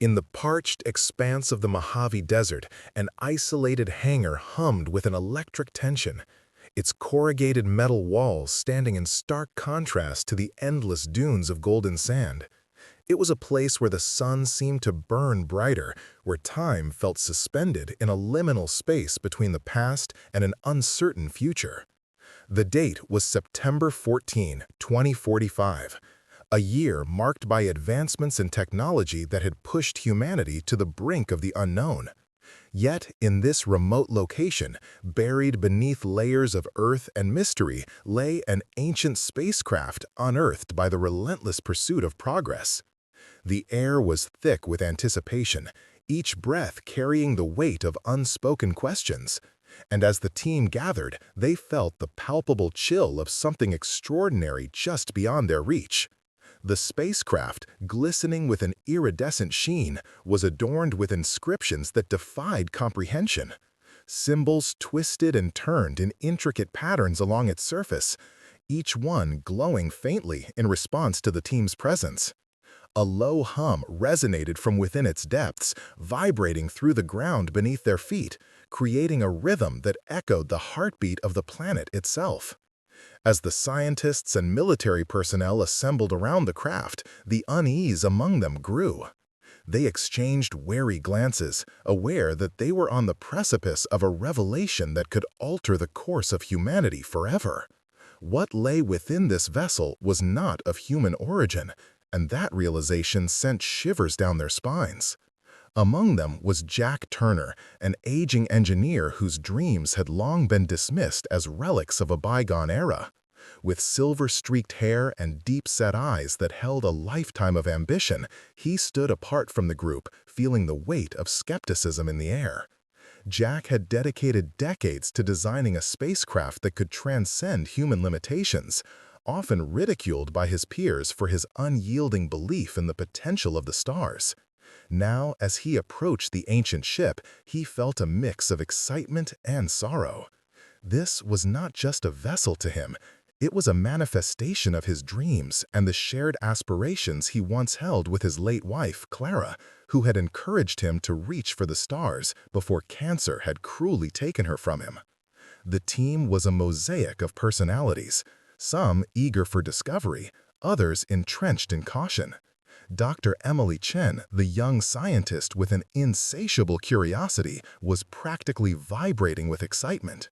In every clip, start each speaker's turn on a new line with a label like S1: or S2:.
S1: In the parched expanse of the Mojave Desert, an isolated hangar hummed with an electric tension, its corrugated metal walls standing in stark contrast to the endless dunes of golden sand. It was a place where the sun seemed to burn brighter, where time felt suspended in a liminal space between the past and an uncertain future. The date was September 14, 2045, a year marked by advancements in technology that had pushed humanity to the brink of the unknown. Yet, in this remote location, buried beneath layers of earth and mystery, lay an ancient spacecraft unearthed by the relentless pursuit of progress. The air was thick with anticipation, each breath carrying the weight of unspoken questions. And as the team gathered, they felt the palpable chill of something extraordinary just beyond their reach. The spacecraft, glistening with an iridescent sheen, was adorned with inscriptions that defied comprehension. Symbols twisted and turned in intricate patterns along its surface, each one glowing faintly in response to the team's presence. A low hum resonated from within its depths, vibrating through the ground beneath their feet, creating a rhythm that echoed the heartbeat of the planet itself. As the scientists and military personnel assembled around the craft, the unease among them grew. They exchanged wary glances, aware that they were on the precipice of a revelation that could alter the course of humanity forever. What lay within this vessel was not of human origin, and that realization sent shivers down their spines. Among them was Jack Turner, an aging engineer whose dreams had long been dismissed as relics of a bygone era. With silver-streaked hair and deep-set eyes that held a lifetime of ambition, he stood apart from the group, feeling the weight of skepticism in the air. Jack had dedicated decades to designing a spacecraft that could transcend human limitations, often ridiculed by his peers for his unyielding belief in the potential of the stars. Now, as he approached the ancient ship, he felt a mix of excitement and sorrow. This was not just a vessel to him. It was a manifestation of his dreams and the shared aspirations he once held with his late wife, Clara, who had encouraged him to reach for the stars before cancer had cruelly taken her from him. The team was a mosaic of personalities, some eager for discovery, others entrenched in caution. Dr. Emily Chen, the young scientist with an insatiable curiosity, was practically vibrating with excitement.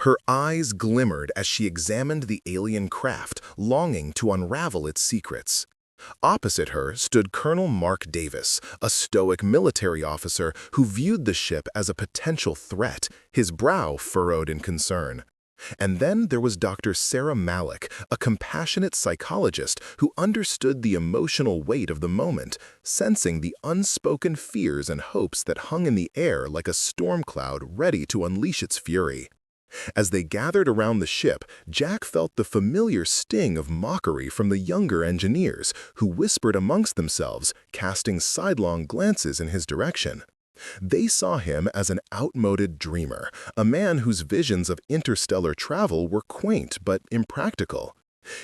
S1: Her eyes glimmered as she examined the alien craft, longing to unravel its secrets. Opposite her stood Colonel Mark Davis, a stoic military officer who viewed the ship as a potential threat, his brow furrowed in concern. And then there was Dr. Sarah Malik, a compassionate psychologist who understood the emotional weight of the moment, sensing the unspoken fears and hopes that hung in the air like a storm cloud ready to unleash its fury. As they gathered around the ship, Jack felt the familiar sting of mockery from the younger engineers, who whispered amongst themselves, casting sidelong glances in his direction. They saw him as an outmoded dreamer, a man whose visions of interstellar travel were quaint but impractical.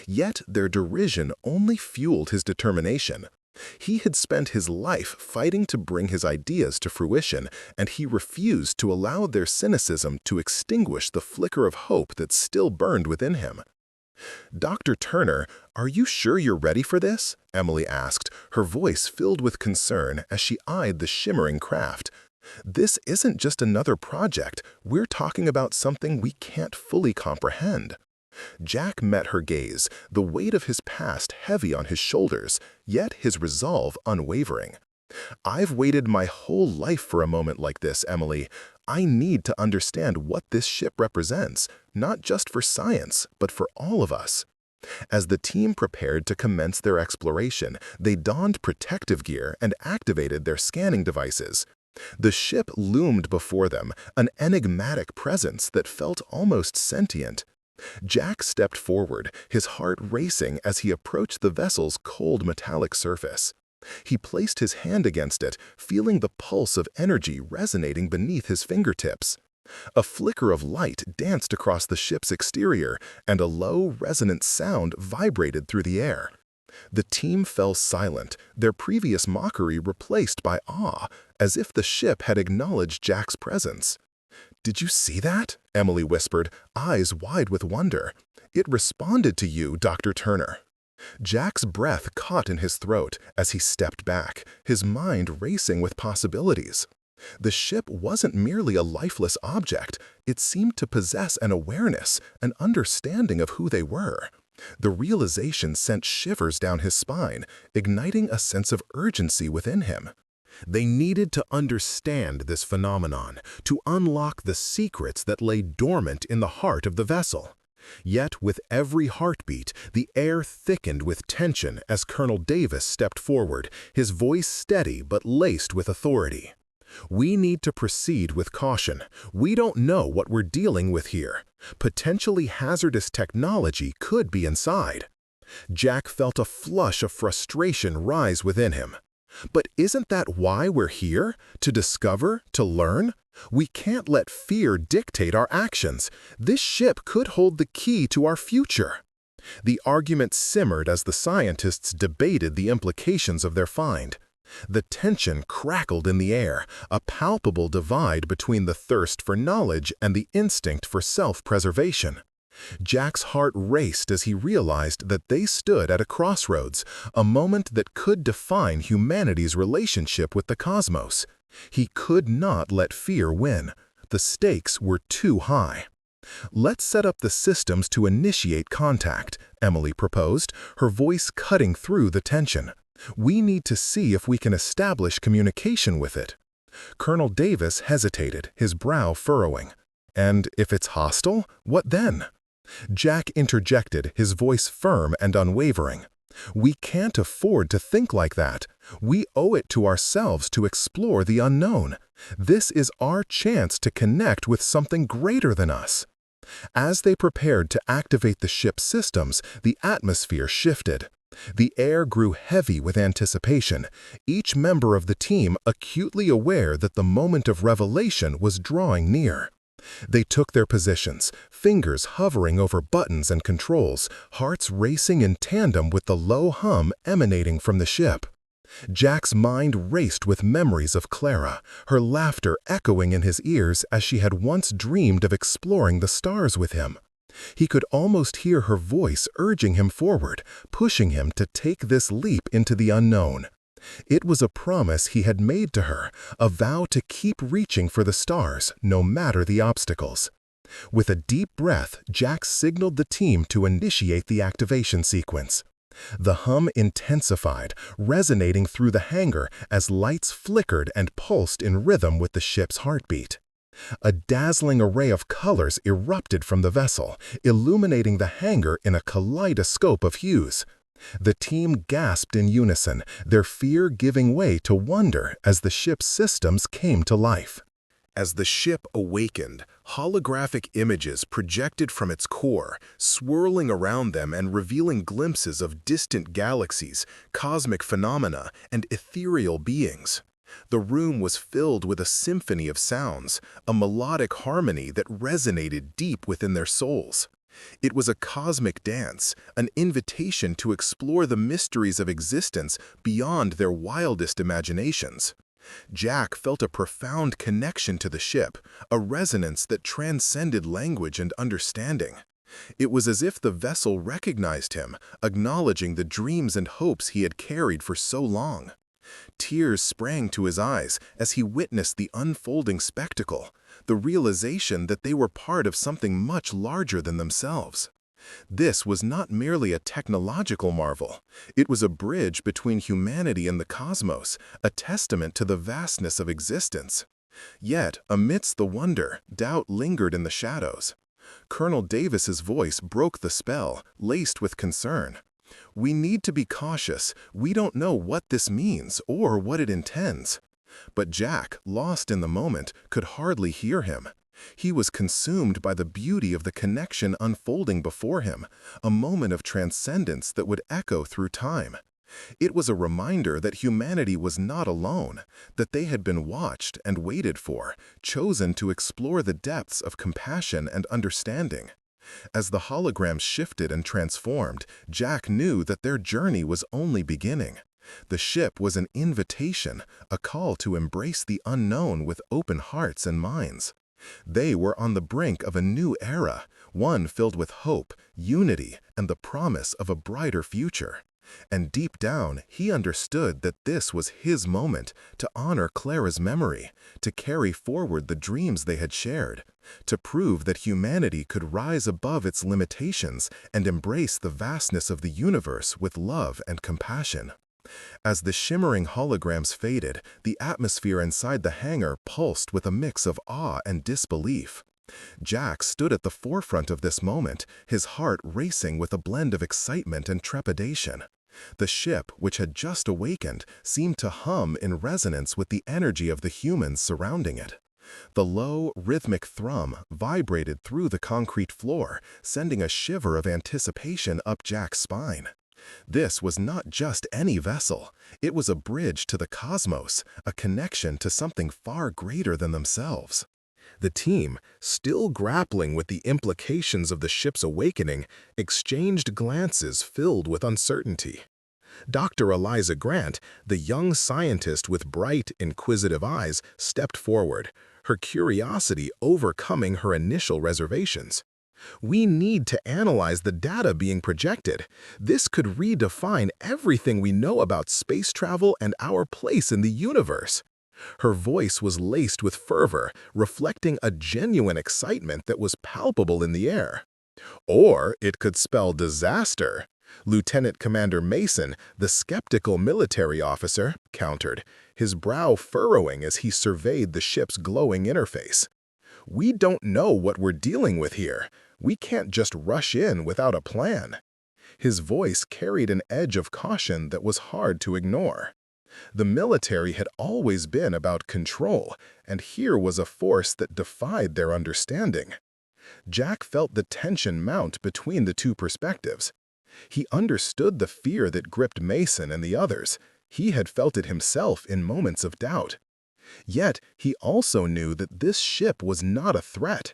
S1: Yet their derision only fueled his determination. He had spent his life fighting to bring his ideas to fruition, and he refused to allow their cynicism to extinguish the flicker of hope that still burned within him. "Dr. Turner, are you sure you're ready for this?" Emily asked, her voice filled with concern as she eyed the shimmering craft. "This isn't just another project. We're talking about something we can't fully comprehend." Jack met her gaze, the weight of his past heavy on his shoulders, yet his resolve unwavering. "I've waited my whole life for a moment like this, Emily. I need to understand what this ship represents, not just for science, but for all of us." As the team prepared to commence their exploration, they donned protective gear and activated their scanning devices. The ship loomed before them, an enigmatic presence that felt almost sentient. Jack stepped forward, his heart racing as he approached the vessel's cold metallic surface. He placed his hand against it, feeling the pulse of energy resonating beneath his fingertips. A flicker of light danced across the ship's exterior, and a low, resonant sound vibrated through the air. The team fell silent, their previous mockery replaced by awe, as if the ship had acknowledged Jack's presence. "Did you see that?" Emily whispered, eyes wide with wonder. "It responded to you, Dr. Turner." Jack's breath caught in his throat as he stepped back, his mind racing with possibilities. The ship wasn't merely a lifeless object, it seemed to possess an awareness, an understanding of who they were. The realization sent shivers down his spine, igniting a sense of urgency within him. They needed to understand this phenomenon, to unlock the secrets that lay dormant in the heart of the vessel. Yet, with every heartbeat, the air thickened with tension as Colonel Davis stepped forward, his voice steady but laced with authority. "We need to proceed with caution. We don't know what we're dealing with here. Potentially hazardous technology could be inside." Jack felt a flush of frustration rise within him. "But isn't that why we're here? To discover, to learn? We can't let fear dictate our actions. This ship could hold the key to our future." The argument simmered as the scientists debated the implications of their find. The tension crackled in the air, a palpable divide between the thirst for knowledge and the instinct for self-preservation. Jack's heart raced as he realized that they stood at a crossroads, a moment that could define humanity's relationship with the cosmos. He could not let fear win. The stakes were too high. "Let's set up the systems to initiate contact," Emily proposed, her voice cutting through the tension. "We need to see if we can establish communication with it." Colonel Davis hesitated, his brow furrowing. "And if it's hostile, what then?" Jack interjected, his voice firm and unwavering. "We can't afford to think like that. We owe it to ourselves to explore the unknown. This is our chance to connect with something greater than us." As they prepared to activate the ship's systems, the atmosphere shifted. The air grew heavy with anticipation, each member of the team acutely aware that the moment of revelation was drawing near. They took their positions, fingers hovering over buttons and controls, hearts racing in tandem with the low hum emanating from the ship. Jack's mind raced with memories of Clara, her laughter echoing in his ears as she had once dreamed of exploring the stars with him. He could almost hear her voice urging him forward, pushing him to take this leap into the unknown. It was a promise he had made to her, a vow to keep reaching for the stars, no matter the obstacles. With a deep breath, Jack signaled the team to initiate the activation sequence. The hum intensified, resonating through the hangar as lights flickered and pulsed in rhythm with the ship's heartbeat. A dazzling array of colors erupted from the vessel, illuminating the hangar in a kaleidoscope of hues. The team gasped in unison, their fear giving way to wonder as the ship's systems came to life. As the ship awakened, holographic images projected from its core, swirling around them and revealing glimpses of distant galaxies, cosmic phenomena, and ethereal beings. The room was filled with a symphony of sounds, a melodic harmony that resonated deep within their souls. It was a cosmic dance, an invitation to explore the mysteries of existence beyond their wildest imaginations. Jack felt a profound connection to the ship, a resonance that transcended language and understanding. It was as if the vessel recognized him, acknowledging the dreams and hopes he had carried for so long. Tears sprang to his eyes as he witnessed the unfolding spectacle, the realization that they were part of something much larger than themselves. This was not merely a technological marvel. It was a bridge between humanity and the cosmos, a testament to the vastness of existence. Yet, amidst the wonder, doubt lingered in the shadows. Colonel Davis's voice broke the spell, laced with concern. "We need to be cautious. We don't know what this means or what it intends." But Jack, lost in the moment, could hardly hear him. He was consumed by the beauty of the connection unfolding before him, a moment of transcendence that would echo through time. It was a reminder that humanity was not alone, that they had been watched and waited for, chosen to explore the depths of compassion and understanding. As the holograms shifted and transformed, Jack knew that their journey was only beginning. The ship was an invitation, a call to embrace the unknown with open hearts and minds. They were on the brink of a new era, one filled with hope, unity, and the promise of a brighter future. And deep down, he understood that this was his moment to honor Clara's memory, to carry forward the dreams they had shared, to prove that humanity could rise above its limitations and embrace the vastness of the universe with love and compassion. As the shimmering holograms faded, the atmosphere inside the hangar pulsed with a mix of awe and disbelief. Jack stood at the forefront of this moment, his heart racing with a blend of excitement and trepidation. The ship, which had just awakened, seemed to hum in resonance with the energy of the humans surrounding it. The low, rhythmic thrum vibrated through the concrete floor, sending a shiver of anticipation up Jack's spine. This was not just any vessel. It was a bridge to the cosmos, a connection to something far greater than themselves. The team, still grappling with the implications of the ship's awakening, exchanged glances filled with uncertainty. Dr. Eliza Grant, the young scientist with bright, inquisitive eyes, stepped forward, her curiosity overcoming her initial reservations. "We need to analyze the data being projected. This could redefine everything we know about space travel and our place in the universe." Her voice was laced with fervor, reflecting a genuine excitement that was palpable in the air. "Or it could spell disaster," Lieutenant Commander Mason, the skeptical military officer, countered, his brow furrowing as he surveyed the ship's glowing interface. "We don't know what we're dealing with here. We can't just rush in without a plan." His voice carried an edge of caution that was hard to ignore. The military had always been about control, and here was a force that defied their understanding. Jack felt the tension mount between the two perspectives. He understood the fear that gripped Mason and the others. He had felt it himself in moments of doubt. Yet he also knew that this ship was not a threat.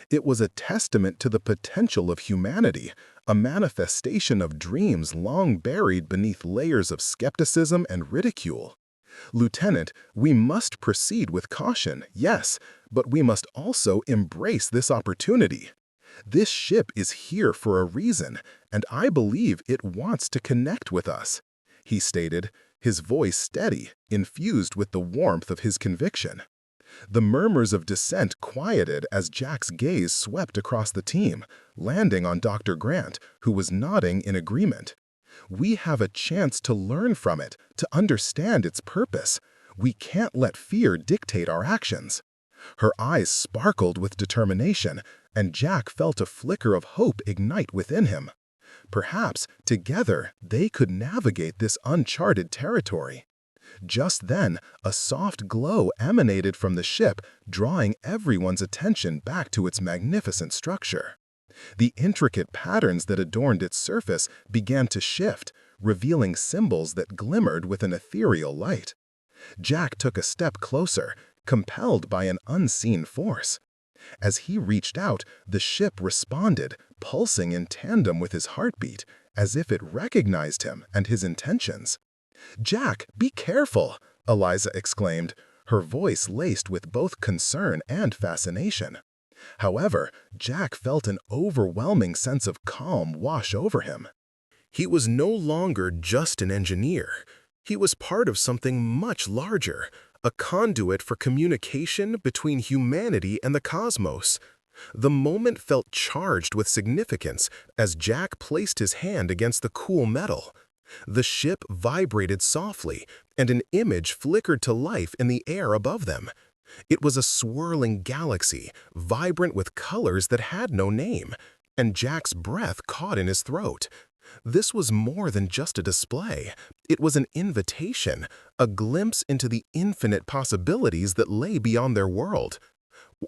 S1: It was a testament to the potential of humanity, a manifestation of dreams long buried beneath layers of skepticism and ridicule. "Lieutenant, we must proceed with caution, yes, but we must also embrace this opportunity. This ship is here for a reason, and I believe it wants to connect with us," he stated, his voice steady, infused with the warmth of his conviction. The murmurs of dissent quieted as Jack's gaze swept across the team, landing on Dr. Grant, who was nodding in agreement. "We have a chance to learn from it, to understand its purpose. We can't let fear dictate our actions." Her eyes sparkled with determination, and Jack felt a flicker of hope ignite within him. Perhaps, together, they could navigate this uncharted territory. Just then, a soft glow emanated from the ship, drawing everyone's attention back to its magnificent structure. The intricate patterns that adorned its surface began to shift, revealing symbols that glimmered with an ethereal light. Jack took a step closer, compelled by an unseen force. As he reached out, the ship responded, pulsing in tandem with his heartbeat, as if it recognized him and his intentions. "Jack, be careful!" Eliza exclaimed, her voice laced with both concern and fascination. However, Jack felt an overwhelming sense of calm wash over him. He was no longer just an engineer. He was part of something much larger, a conduit for communication between humanity and the cosmos. The moment felt charged with significance as Jack placed his hand against the cool metal. The ship vibrated softly, and an image flickered to life in the air above them. It was a swirling galaxy, vibrant with colors that had no name, and Jack's breath caught in his throat. This was more than just a display. It was an invitation, a glimpse into the infinite possibilities that lay beyond their world.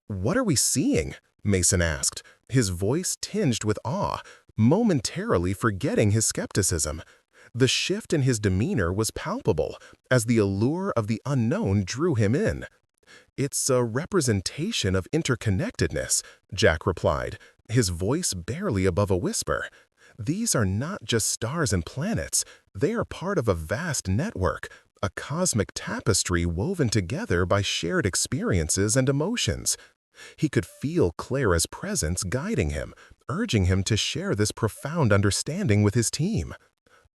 S1: "What are we seeing?" Mason asked, his voice tinged with awe, momentarily forgetting his skepticism. The shift in his demeanor was palpable, as the allure of the unknown drew him in. "It's a representation of interconnectedness," Jack replied, his voice barely above a whisper. "These are not just stars and planets. They are part of a vast network, a cosmic tapestry woven together by shared experiences and emotions." He could feel Clara's presence guiding him, urging him to share this profound understanding with his team.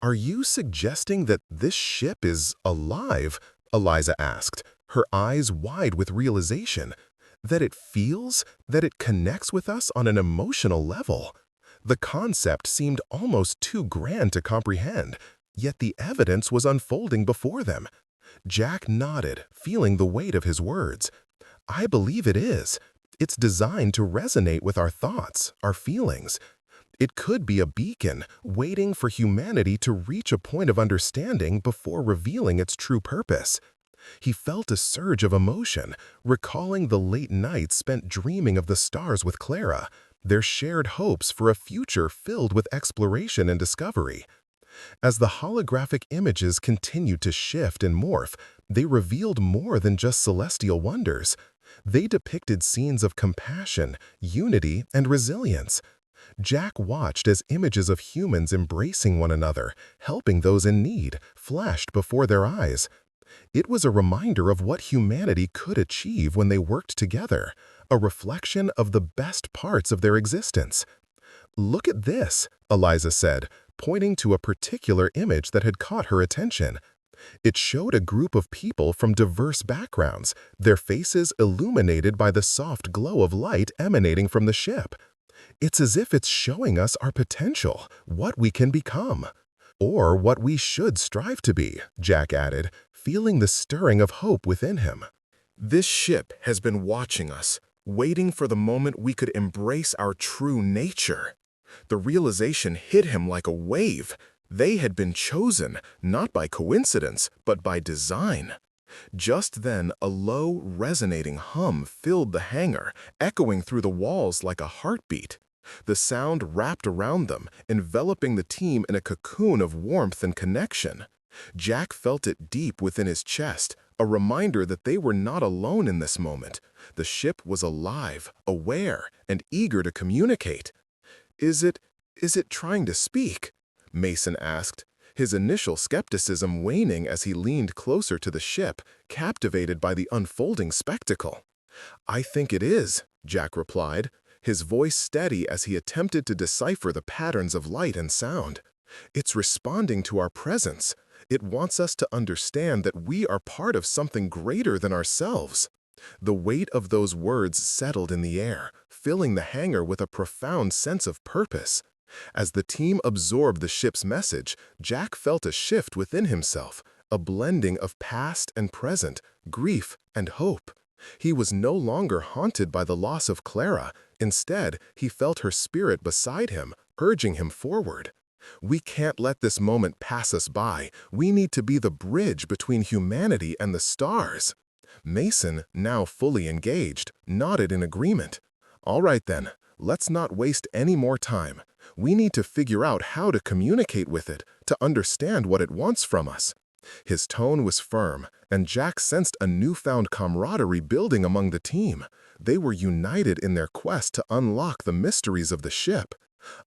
S1: "Are you suggesting that this ship is alive?" Eliza asked, her eyes wide with realization. "That it feels, that it connects with us on an emotional level?" The concept seemed almost too grand to comprehend, yet the evidence was unfolding before them. Jack nodded, feeling the weight of his words. "I believe it is. It's designed to resonate with our thoughts, our feelings. It could be a beacon, waiting for humanity to reach a point of understanding before revealing its true purpose." He felt a surge of emotion, recalling the late nights spent dreaming of the stars with Clara, their shared hopes for a future filled with exploration and discovery. As the holographic images continued to shift and morph, they revealed more than just celestial wonders. They depicted scenes of compassion, unity, and resilience. Jack watched as images of humans embracing one another, helping those in need, flashed before their eyes. It was a reminder of what humanity could achieve when they worked together, a reflection of the best parts of their existence. "Look at this," Eliza said, pointing to a particular image that had caught her attention. It showed a group of people from diverse backgrounds, their faces illuminated by the soft glow of light emanating from the ship. "It's as if it's showing us our potential, what we can become." "Or what we should strive to be," Jack added, feeling the stirring of hope within him. "This ship has been watching us, waiting for the moment we could embrace our true nature." The realization hit him like a wave. They had been chosen, not by coincidence, but by design. Just then, a low, resonating hum filled the hangar, echoing through the walls like a heartbeat. The sound wrapped around them, enveloping the team in a cocoon of warmth and connection. Jack felt it deep within his chest, a reminder that they were not alone in this moment. The ship was alive, aware, and eager to communicate. Is it trying to speak?" Mason asked, his initial skepticism waning as he leaned closer to the ship, captivated by the unfolding spectacle. "I think it is," Jack replied, his voice steady as he attempted to decipher the patterns of light and sound. "It's responding to our presence. It wants us to understand that we are part of something greater than ourselves." The weight of those words settled in the air, filling the hangar with a profound sense of purpose. As the team absorbed the ship's message, Jack felt a shift within himself, a blending of past and present, grief and hope. He was no longer haunted by the loss of Clara. Instead, he felt her spirit beside him, urging him forward. "We can't let this moment pass us by. We need to be the bridge between humanity and the stars." Mason, now fully engaged, nodded in agreement. "All right then, let's not waste any more time. We need to figure out how to communicate with it, to understand what it wants from us." His tone was firm, and Jack sensed a newfound camaraderie building among the team. They were united in their quest to unlock the mysteries of the ship.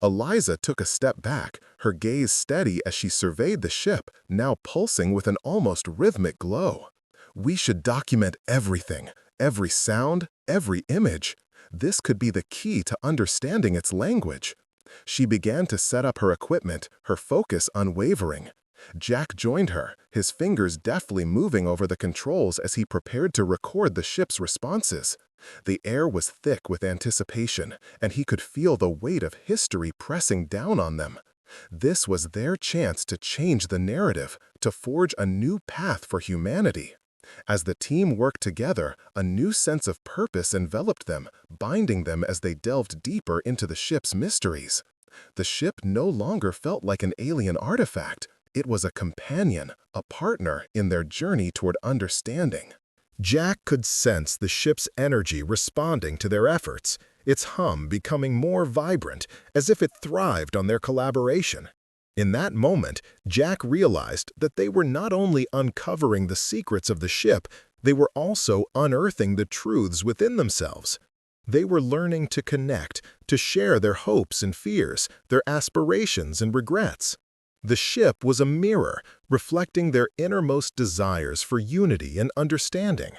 S1: Eliza took a step back, her gaze steady as she surveyed the ship, now pulsing with an almost rhythmic glow. "We should document everything, every sound, every image. This could be the key to understanding its language." She began to set up her equipment, her focus unwavering. Jack joined her, his fingers deftly moving over the controls as he prepared to record the ship's responses. The air was thick with anticipation, and he could feel the weight of history pressing down on them. This was their chance to change the narrative, to forge a new path for humanity. As the team worked together, a new sense of purpose enveloped them, binding them as they delved deeper into the ship's mysteries. The ship no longer felt like an alien artifact. It was a companion, a partner in their journey toward understanding. Jack could sense the ship's energy responding to their efforts, its hum becoming more vibrant, as if it thrived on their collaboration. In that moment, Jack realized that they were not only uncovering the secrets of the ship, they were also unearthing the truths within themselves. They were learning to connect, to share their hopes and fears, their aspirations and regrets. The ship was a mirror, reflecting their innermost desires for unity and understanding.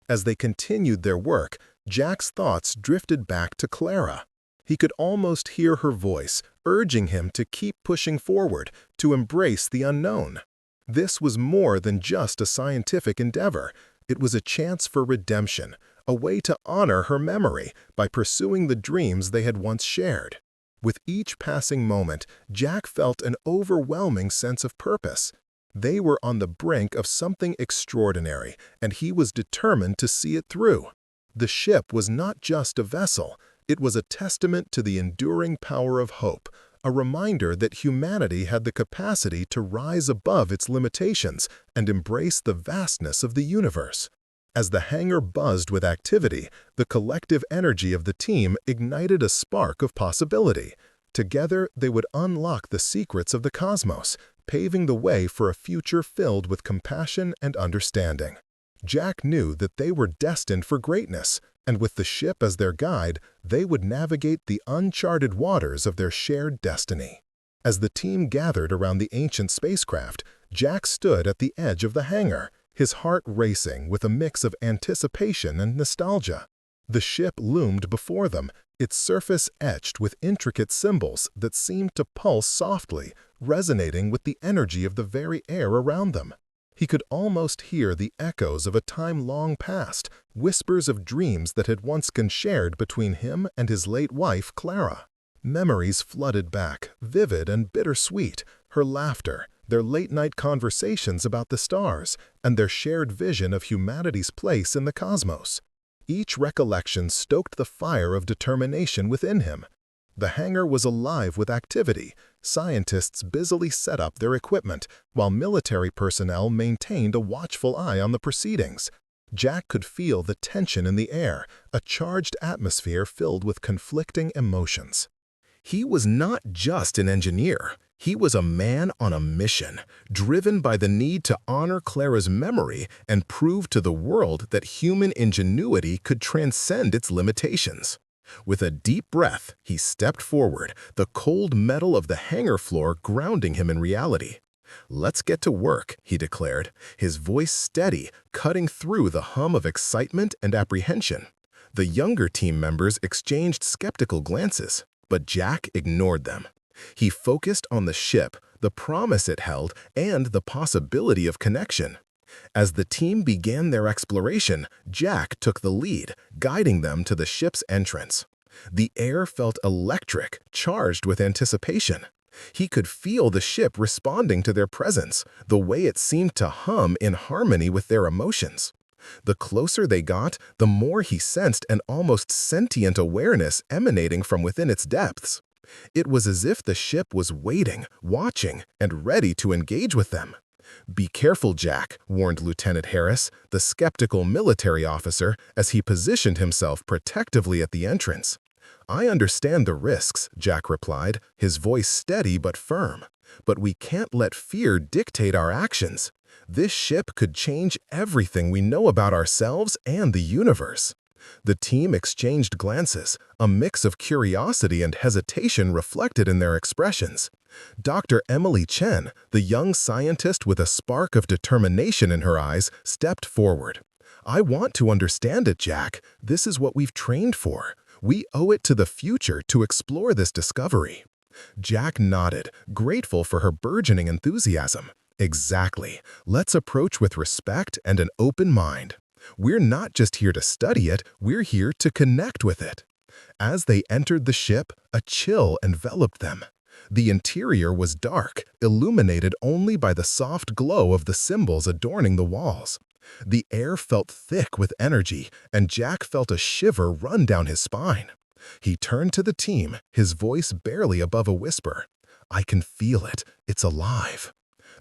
S1: As they continued their work, Jack's thoughts drifted back to Clara. He could almost hear her voice, urging him to keep pushing forward, to embrace the unknown. This was more than just a scientific endeavor. It was a chance for redemption, a way to honor her memory by pursuing the dreams they had once shared. With each passing moment, Jack felt an overwhelming sense of purpose. They were on the brink of something extraordinary, and he was determined to see it through. The ship was not just a vessel, it was a testament to the enduring power of hope, a reminder that humanity had the capacity to rise above its limitations and embrace the vastness of the universe. As the hangar buzzed with activity, the collective energy of the team ignited a spark of possibility. Together, they would unlock the secrets of the cosmos, paving the way for a future filled with compassion and understanding. Jack knew that they were destined for greatness, and with the ship as their guide, they would navigate the uncharted waters of their shared destiny. As the team gathered around the ancient spacecraft, Jack stood at the edge of the hangar, his heart racing with a mix of anticipation and nostalgia. The ship loomed before them, its surface etched with intricate symbols that seemed to pulse softly, resonating with the energy of the very air around them. He could almost hear the echoes of a time long past, whispers of dreams that had once been shared between him and his late wife, Clara. Memories flooded back, vivid and bittersweet, her laughter, their late-night conversations about the stars, and their shared vision of humanity's place in the cosmos. Each recollection stoked the fire of determination within him. The hangar was alive with activity. Scientists busily set up their equipment, while military personnel maintained a watchful eye on the proceedings. Jack could feel the tension in the air, a charged atmosphere filled with conflicting emotions. He was not just an engineer. He was a man on a mission, driven by the need to honor Clara's memory and prove to the world that human ingenuity could transcend its limitations. With a deep breath, he stepped forward, the cold metal of the hangar floor grounding him in reality. "Let's get to work," he declared, his voice steady, cutting through the hum of excitement and apprehension. The younger team members exchanged skeptical glances, but Jack ignored them. He focused on the ship, the promise it held, and the possibility of connection. As the team began their exploration, Jack took the lead, guiding them to the ship's entrance. The air felt electric, charged with anticipation. He could feel the ship responding to their presence, the way it seemed to hum in harmony with their emotions. The closer they got, the more he sensed an almost sentient awareness emanating from within its depths. It was as if the ship was waiting, watching, and ready to engage with them. "Be careful, Jack," warned Lieutenant Harris, the skeptical military officer, as he positioned himself protectively at the entrance. "I understand the risks," Jack replied, his voice steady but firm. "But we can't let fear dictate our actions. This ship could change everything we know about ourselves and the universe." The team exchanged glances, a mix of curiosity and hesitation reflected in their expressions. Dr. Emily Chen, the young scientist with a spark of determination in her eyes, stepped forward. "I want to understand it, Jack. This is what we've trained for. We owe it to the future to explore this discovery." Jack nodded, grateful for her burgeoning enthusiasm. "Exactly. Let's approach with respect and an open mind. We're not just here to study it, we're here to connect with it." As they entered the ship, a chill enveloped them. The interior was dark, illuminated only by the soft glow of the symbols adorning the walls. The air felt thick with energy, and Jack felt a shiver run down his spine. He turned to the team, his voice barely above a whisper. "I can feel it. It's alive."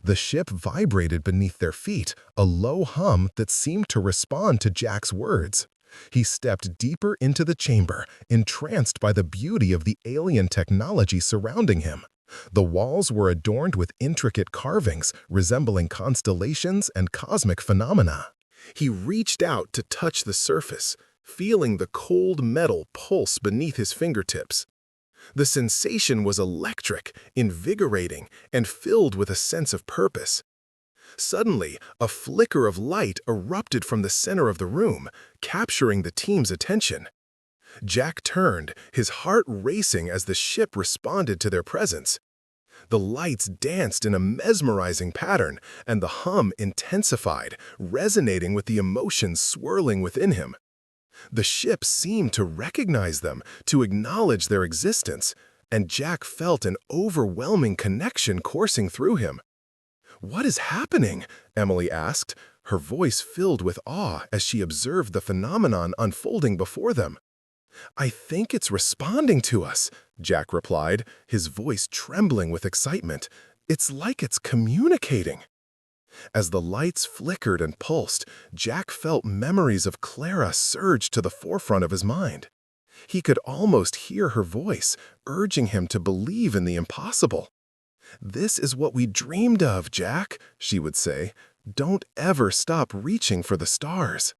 S1: The ship vibrated beneath their feet, a low hum that seemed to respond to Jack's words. He stepped deeper into the chamber, entranced by the beauty of the alien technology surrounding him. The walls were adorned with intricate carvings resembling constellations and cosmic phenomena. He reached out to touch the surface, feeling the cold metal pulse beneath his fingertips. The sensation was electric, invigorating, and filled with a sense of purpose. Suddenly, a flicker of light erupted from the center of the room, capturing the team's attention. Jack turned, his heart racing as the ship responded to their presence. The lights danced in a mesmerizing pattern, and the hum intensified, resonating with the emotions swirling within him. The ship seemed to recognize them, to acknowledge their existence, and Jack felt an overwhelming connection coursing through him. "What is happening?" Emily asked, her voice filled with awe as she observed the phenomenon unfolding before them. "I think it's responding to us," Jack replied, his voice trembling with excitement. "It's like it's communicating." As the lights flickered and pulsed, Jack felt memories of Clara surge to the forefront of his mind. He could almost hear her voice, urging him to believe in the impossible. "This is what we dreamed of, Jack," she would say. "Don't ever stop reaching for the stars."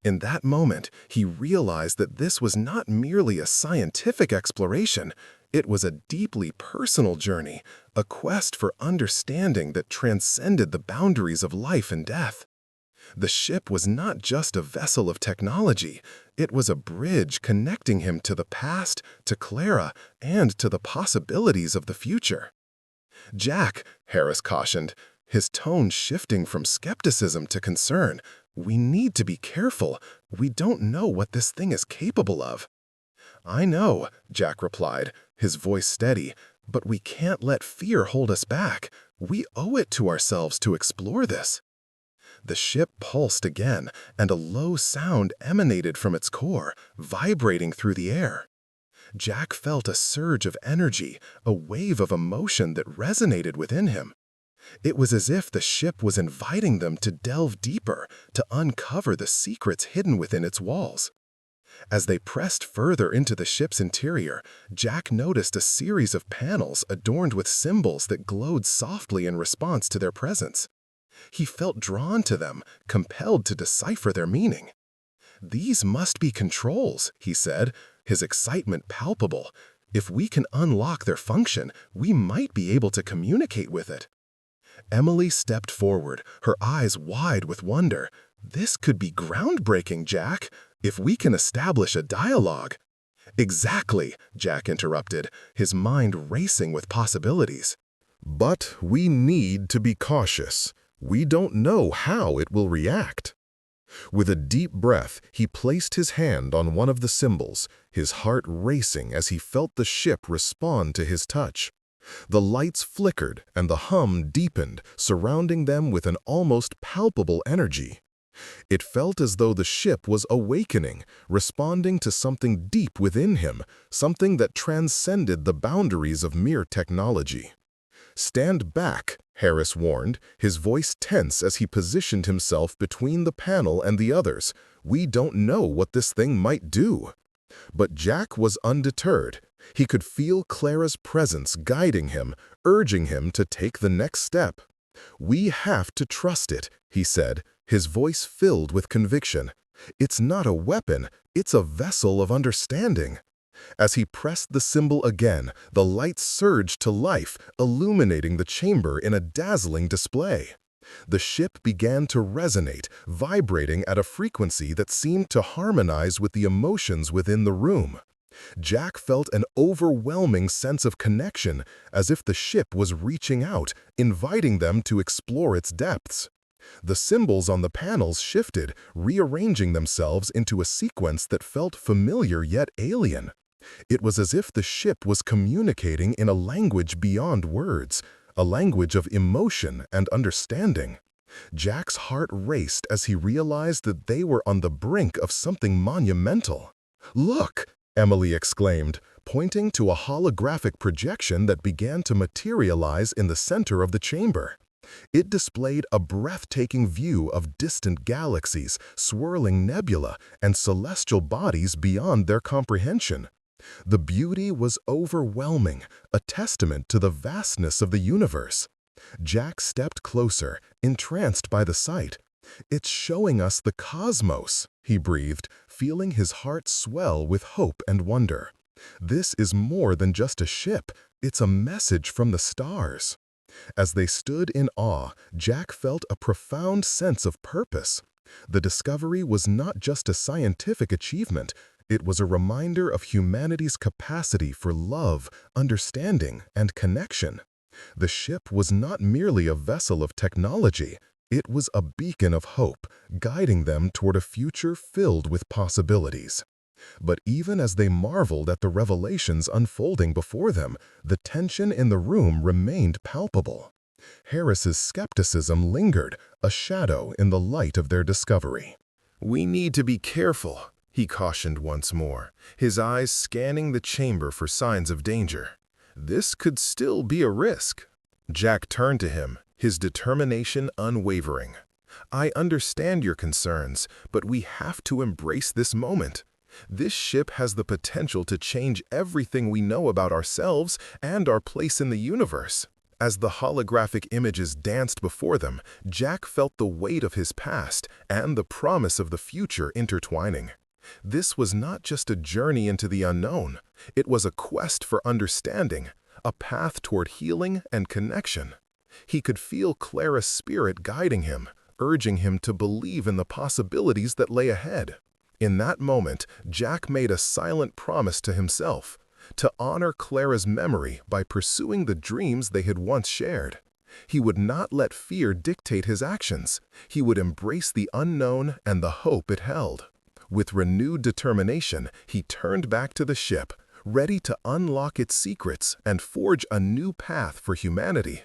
S1: In that moment, he realized that this was not merely a scientific exploration, it was a deeply personal journey, a quest for understanding that transcended the boundaries of life and death. The ship was not just a vessel of technology, it was a bridge connecting him to the past, to Clara, and to the possibilities of the future. "Jack," Harris cautioned, his tone shifting from skepticism to concern, "we need to be careful. We don't know what this thing is capable of." "I know," Jack replied, his voice steady, "but we can't let fear hold us back. We owe it to ourselves to explore this." The ship pulsed again, and a low sound emanated from its core, vibrating through the air. Jack felt a surge of energy, a wave of emotion that resonated within him. It was as if the ship was inviting them to delve deeper, to uncover the secrets hidden within its walls. As they pressed further into the ship's interior, Jack noticed a series of panels adorned with symbols that glowed softly in response to their presence. He felt drawn to them, compelled to decipher their meaning. "These must be controls," he said, his excitement palpable. "If we can unlock their function, we might be able to communicate with it." Emily stepped forward, her eyes wide with wonder. "This could be groundbreaking, Jack, if we can establish a dialogue." "Exactly," Jack interrupted, his mind racing with possibilities. "But we need to be cautious. We don't know how it will react." With a deep breath, he placed his hand on one of the symbols, his heart racing as he felt the ship respond to his touch. The lights flickered and the hum deepened, surrounding them with an almost palpable energy. It felt as though the ship was awakening, responding to something deep within him, something that transcended the boundaries of mere technology. "Stand back," Harris warned, his voice tense as he positioned himself between the panel and the others. "We don't know what this thing might do." But Jack was undeterred. He could feel Clara's presence guiding him, urging him to take the next step. "We have to trust it," he said, his voice filled with conviction. "It's not a weapon, it's a vessel of understanding." As he pressed the symbol again, the light surged to life, illuminating the chamber in a dazzling display. The ship began to resonate, vibrating at a frequency that seemed to harmonize with the emotions within the room. Jack felt an overwhelming sense of connection, as if the ship was reaching out, inviting them to explore its depths. The symbols on the panels shifted, rearranging themselves into a sequence that felt familiar yet alien. It was as if the ship was communicating in a language beyond words, a language of emotion and understanding. Jack's heart raced as he realized that they were on the brink of something monumental. "Look!" Emily exclaimed, pointing to a holographic projection that began to materialize in the center of the chamber. It displayed a breathtaking view of distant galaxies, swirling nebula, and celestial bodies beyond their comprehension. The beauty was overwhelming, a testament to the vastness of the universe. Jack stepped closer, entranced by the sight. "It's showing us the cosmos," he breathed, feeling his heart swell with hope and wonder. "This is more than just a ship, it's a message from the stars." As they stood in awe, Jack felt a profound sense of purpose. The discovery was not just a scientific achievement, it was a reminder of humanity's capacity for love, understanding, and connection. The ship was not merely a vessel of technology, it was a beacon of hope, guiding them toward a future filled with possibilities. But even as they marveled at the revelations unfolding before them, the tension in the room remained palpable. Harris's skepticism lingered, a shadow in the light of their discovery. "We need to be careful," he cautioned once more, his eyes scanning the chamber for signs of danger. "This could still be a risk." Jack turned to him, his determination unwavering. "I understand your concerns, but we have to embrace this moment. This ship has the potential to change everything we know about ourselves and our place in the universe." As the holographic images danced before them, Jack felt the weight of his past and the promise of the future intertwining. This was not just a journey into the unknown, it was a quest for understanding, a path toward healing and connection. He could feel Clara's spirit guiding him, urging him to believe in the possibilities that lay ahead. In that moment, Jack made a silent promise to himself, to honor Clara's memory by pursuing the dreams they had once shared. He would not let fear dictate his actions. He would embrace the unknown and the hope it held. With renewed determination, he turned back to the ship, ready to unlock its secrets and forge a new path for humanity.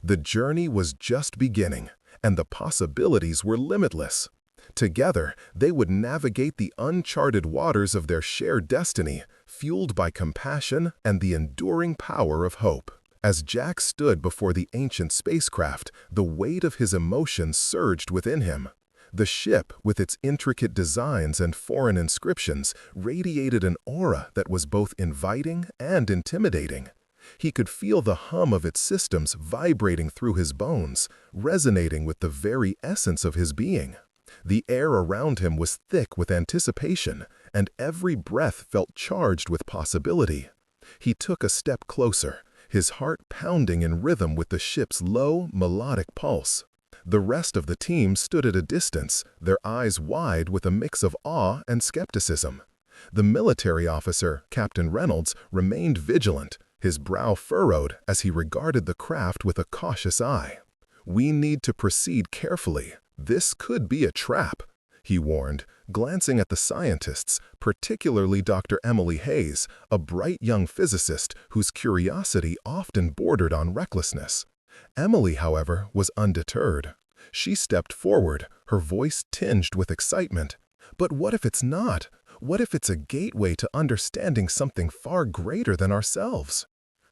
S1: The journey was just beginning, and the possibilities were limitless. Together, they would navigate the uncharted waters of their shared destiny, fueled by compassion and the enduring power of hope. As Jack stood before the ancient spacecraft, the weight of his emotions surged within him. The ship, with its intricate designs and foreign inscriptions, radiated an aura that was both inviting and intimidating. He could feel the hum of its systems vibrating through his bones, resonating with the very essence of his being. The air around him was thick with anticipation, and every breath felt charged with possibility. He took a step closer, his heart pounding in rhythm with the ship's low, melodic pulse. The rest of the team stood at a distance, their eyes wide with a mix of awe and skepticism. The military officer, Captain Reynolds, remained vigilant, his brow furrowed as he regarded the craft with a cautious eye. "We need to proceed carefully. This could be a trap," he warned, glancing at the scientists, particularly Dr. Emily Hayes, a bright young physicist whose curiosity often bordered on recklessness. Emily, however, was undeterred. She stepped forward, her voice tinged with excitement. "But what if it's not? What if it's a gateway to understanding something far greater than ourselves?"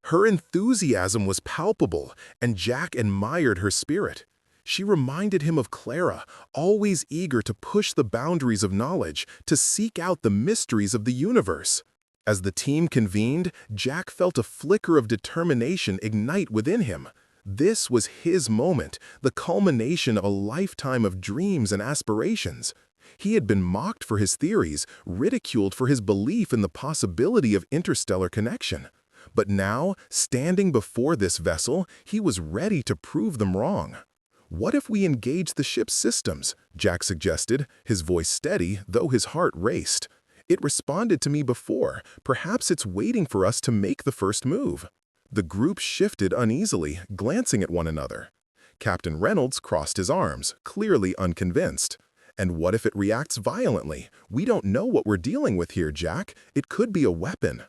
S1: Her enthusiasm was palpable, and Jack admired her spirit. She reminded him of Clara, always eager to push the boundaries of knowledge, to seek out the mysteries of the universe. As the team convened, Jack felt a flicker of determination ignite within him. This was his moment, the culmination of a lifetime of dreams and aspirations. He had been mocked for his theories, ridiculed for his belief in the possibility of interstellar connection. But now, standing before this vessel, he was ready to prove them wrong. "What if we engage the ship's systems?" Jack suggested, his voice steady, though his heart raced. "It responded to me before. Perhaps it's waiting for us to make the first move." The group shifted uneasily, glancing at one another. Captain Reynolds crossed his arms, clearly unconvinced. "And what if it reacts violently? We don't know what we're dealing with here, Jack. It could be a weapon."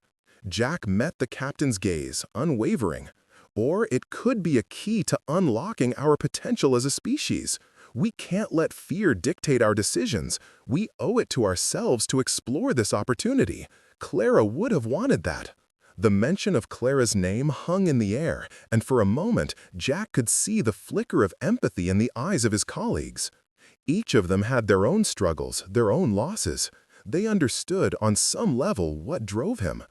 S1: Jack met the captain's gaze, unwavering. "Or it could be a key to unlocking our potential as a species. We can't let fear dictate our decisions. We owe it to ourselves to explore this opportunity. Clara would have wanted that." The mention of Clara's name hung in the air, and for a moment, Jack could see the flicker of empathy in the eyes of his colleagues. Each of them had their own struggles, their own losses. They understood, on some level, what drove him.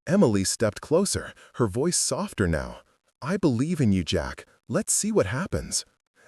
S1: Emily stepped closer, her voice softer now. "I believe in you, Jack. Let's see what happens."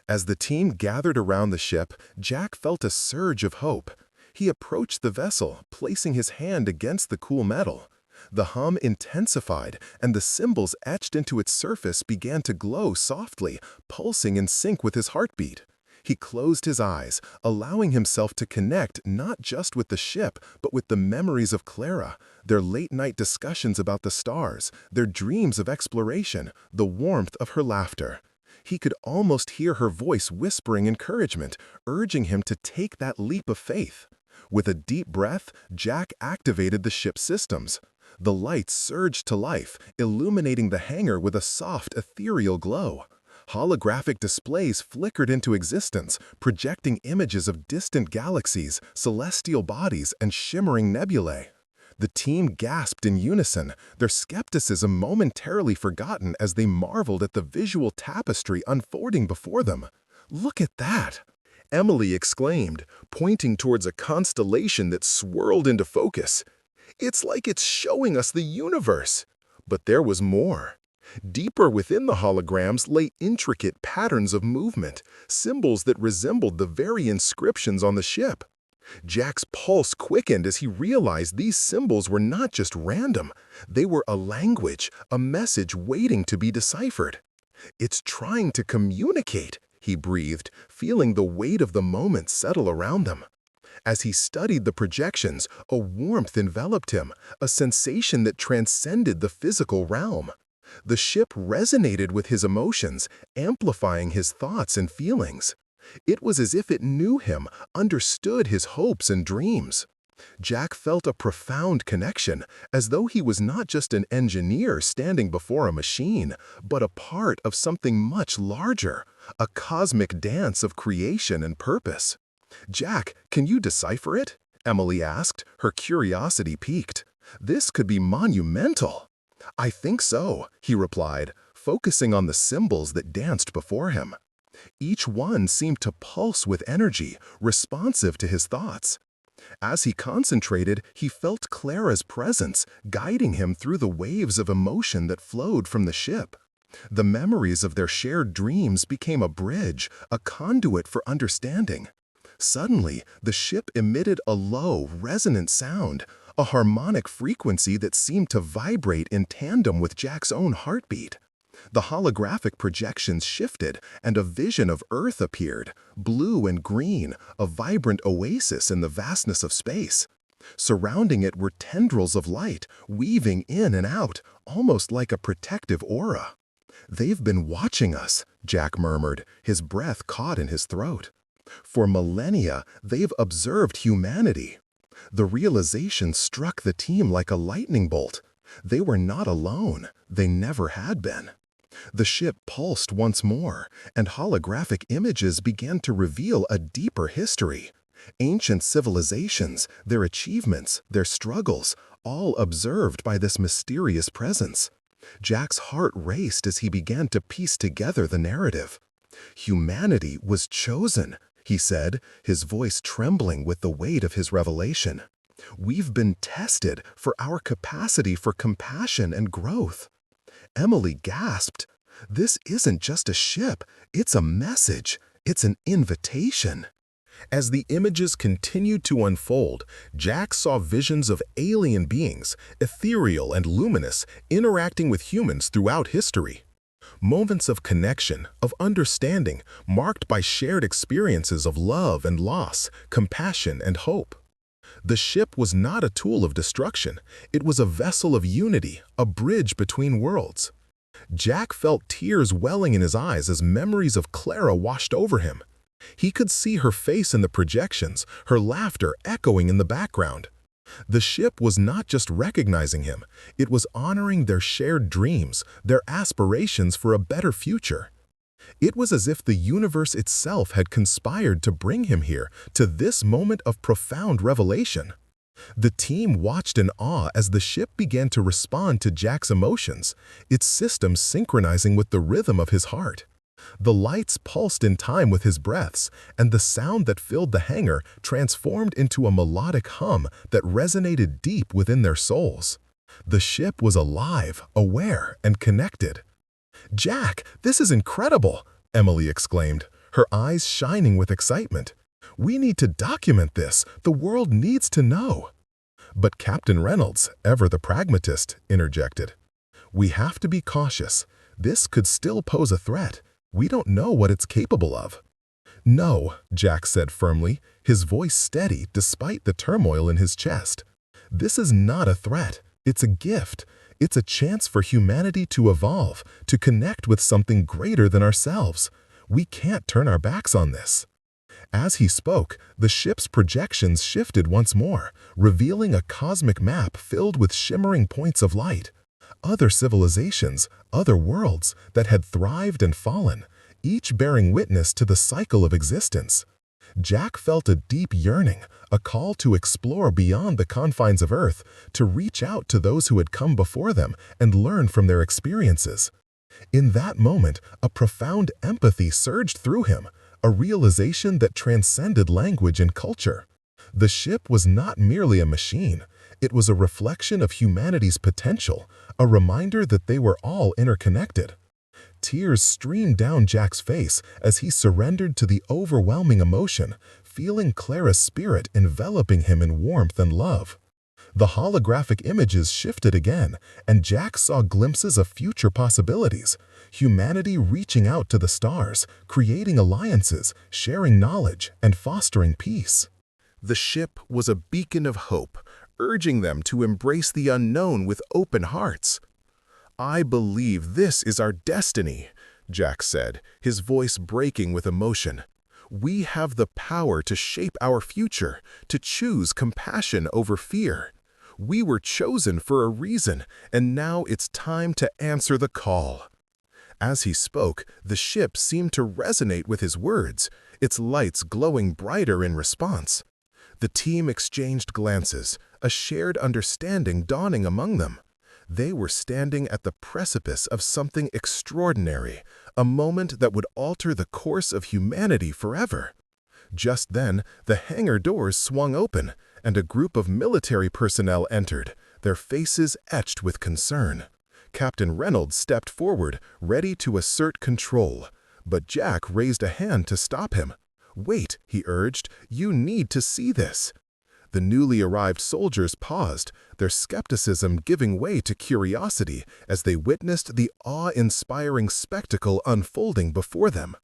S1: As the team gathered around the ship, Jack felt a surge of hope. He approached the vessel, placing his hand against the cool metal. The hum intensified, and the symbols etched into its surface began to glow softly, pulsing in sync with his heartbeat. He closed his eyes, allowing himself to connect not just with the ship, but with the memories of Clara, their late-night discussions about the stars, their dreams of exploration, the warmth of her laughter. He could almost hear her voice whispering encouragement, urging him to take that leap of faith. With a deep breath, Jack activated the ship's systems. The lights surged to life, illuminating the hangar with a soft, ethereal glow. Holographic displays flickered into existence, projecting images of distant galaxies, celestial bodies, and shimmering nebulae. The team gasped in unison, their skepticism momentarily forgotten as they marveled at the visual tapestry unfolding before them. "Look at that!" Emily exclaimed, pointing towards a constellation that swirled into focus. "It's like it's showing us the universe." But there was more. Deeper within the holograms lay intricate patterns of movement, symbols that resembled the very inscriptions on the ship. Jack's pulse quickened as he realized these symbols were not just random. They were a language, a message waiting to be deciphered. "It's trying to communicate," he breathed, feeling the weight of the moment settle around them. As he studied the projections, a warmth enveloped him, a sensation that transcended the physical realm. The ship resonated with his emotions, amplifying his thoughts and feelings. It was as if it knew him, understood his hopes and dreams. Jack felt a profound connection, as though he was not just an engineer standing before a machine, but a part of something much larger, a cosmic dance of creation and purpose. "Jack, can you decipher it?" Emily asked, her curiosity piqued. "This could be monumental." "I think so," he replied, focusing on the symbols that danced before him. Each one seemed to pulse with energy, responsive to his thoughts. As he concentrated, he felt Clara's presence, guiding him through the waves of emotion that flowed from the ship. The memories of their shared dreams became a bridge, a conduit for understanding. Suddenly, the ship emitted a low, resonant sound, a harmonic frequency that seemed to vibrate in tandem with Jack's own heartbeat. The holographic projections shifted, and a vision of Earth appeared, blue and green, a vibrant oasis in the vastness of space. Surrounding it were tendrils of light, weaving in and out, almost like a protective aura. "They've been watching us," Jack murmured, his breath caught in his throat. "For millennia, they've observed humanity." The realization struck the team like a lightning bolt. They were not alone. They never had been. The ship pulsed once more, and holographic images began to reveal a deeper history. Ancient civilizations, their achievements, their struggles, all observed by this mysterious presence. Jack's heart raced as he began to piece together the narrative. "Humanity was chosen," he said, his voice trembling with the weight of his revelation. "We've been tested for our capacity for compassion and growth." Emily gasped. "This isn't just a ship, it's a message. It's an invitation." As the images continued to unfold, Jack saw visions of alien beings, ethereal and luminous, interacting with humans throughout history. Moments of connection, of understanding, marked by shared experiences of love and loss, compassion and hope. The ship was not a tool of destruction. It was a vessel of unity, a bridge between worlds. Jack felt tears welling in his eyes as memories of Clara washed over him. He could see her face in the projections, her laughter echoing in the background. The ship was not just recognizing him, it was honoring their shared dreams, their aspirations for a better future. It was as if the universe itself had conspired to bring him here, to this moment of profound revelation. The team watched in awe as the ship began to respond to Jack's emotions, its systems synchronizing with the rhythm of his heart. The lights pulsed in time with his breaths, and the sound that filled the hangar transformed into a melodic hum that resonated deep within their souls. The ship was alive, aware, and connected. "Jack, this is incredible!" Emily exclaimed, her eyes shining with excitement. "We need to document this. The world needs to know." But Captain Reynolds, ever the pragmatist, interjected. "We have to be cautious. This could still pose a threat. We don't know what it's capable of." "No," Jack said firmly, his voice steady despite the turmoil in his chest. "This is not a threat. It's a gift. It's a chance for humanity to evolve, to connect with something greater than ourselves. We can't turn our backs on this." As he spoke, the ship's projections shifted once more, revealing a cosmic map filled with shimmering points of light. Other civilizations, other worlds that had thrived and fallen, each bearing witness to the cycle of existence. Jack felt a deep yearning, a call to explore beyond the confines of Earth, to reach out to those who had come before them and learn from their experiences. In that moment, a profound empathy surged through him, a realization that transcended language and culture. The ship was not merely a machine. It was a reflection of humanity's potential, a reminder that they were all interconnected. Tears streamed down Jack's face as he surrendered to the overwhelming emotion, feeling Clara's spirit enveloping him in warmth and love. The holographic images shifted again, and Jack saw glimpses of future possibilities, humanity reaching out to the stars, creating alliances, sharing knowledge, and fostering peace. The ship was a beacon of hope, urging them to embrace the unknown with open hearts. "I believe this is our destiny," Jack said, his voice breaking with emotion. "We have the power to shape our future, to choose compassion over fear. We were chosen for a reason, and now it's time to answer the call." As he spoke, the ship seemed to resonate with his words, its lights glowing brighter in response. The team exchanged glances, a shared understanding dawning among them. They were standing at the precipice of something extraordinary, a moment that would alter the course of humanity forever. Just then, the hangar doors swung open, and a group of military personnel entered, their faces etched with concern. Captain Reynolds stepped forward, ready to assert control, but Jack raised a hand to stop him. "Wait," he urged, "you need to see this." The newly arrived soldiers paused, their skepticism giving way to curiosity as they witnessed the awe-inspiring spectacle unfolding before them.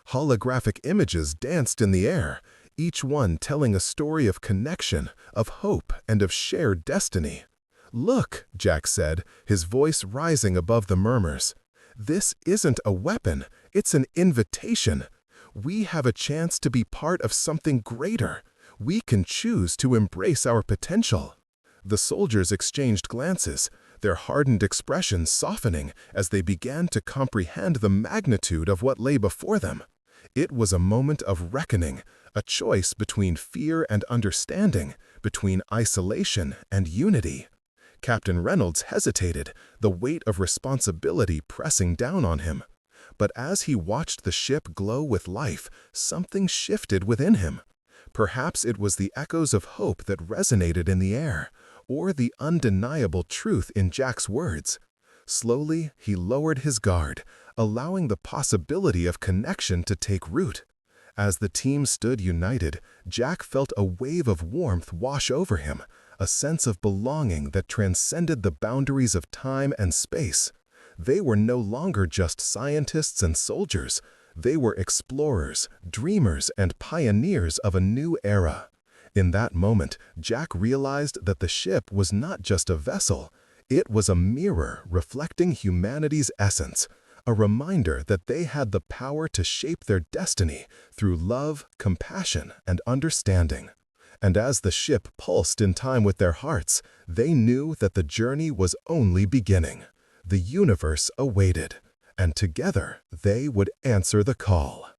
S1: Holographic images danced in the air, each one telling a story of connection, of hope, and of shared destiny. "Look," Jack said, his voice rising above the murmurs. "This isn't a weapon, it's an invitation. We have a chance to be part of something greater. We can choose to embrace our potential." The soldiers exchanged glances, their hardened expressions softening as they began to comprehend the magnitude of what lay before them. It was a moment of reckoning, a choice between fear and understanding, between isolation and unity. Captain Reynolds hesitated, the weight of responsibility pressing down on him. But as he watched the ship glow with life, something shifted within him. Perhaps it was the echoes of hope that resonated in the air, or the undeniable truth in Jack's words. Slowly, he lowered his guard, allowing the possibility of connection to take root. As the team stood united, Jack felt a wave of warmth wash over him, a sense of belonging that transcended the boundaries of time and space. They were no longer just scientists and soldiers. They were explorers, dreamers, and pioneers of a new era. In that moment, Jack realized that the ship was not just a vessel. It was a mirror reflecting humanity's essence, a reminder that they had the power to shape their destiny through love, compassion, and understanding. And as the ship pulsed in time with their hearts, they knew that the journey was only beginning. The universe awaited, and together they would answer the call.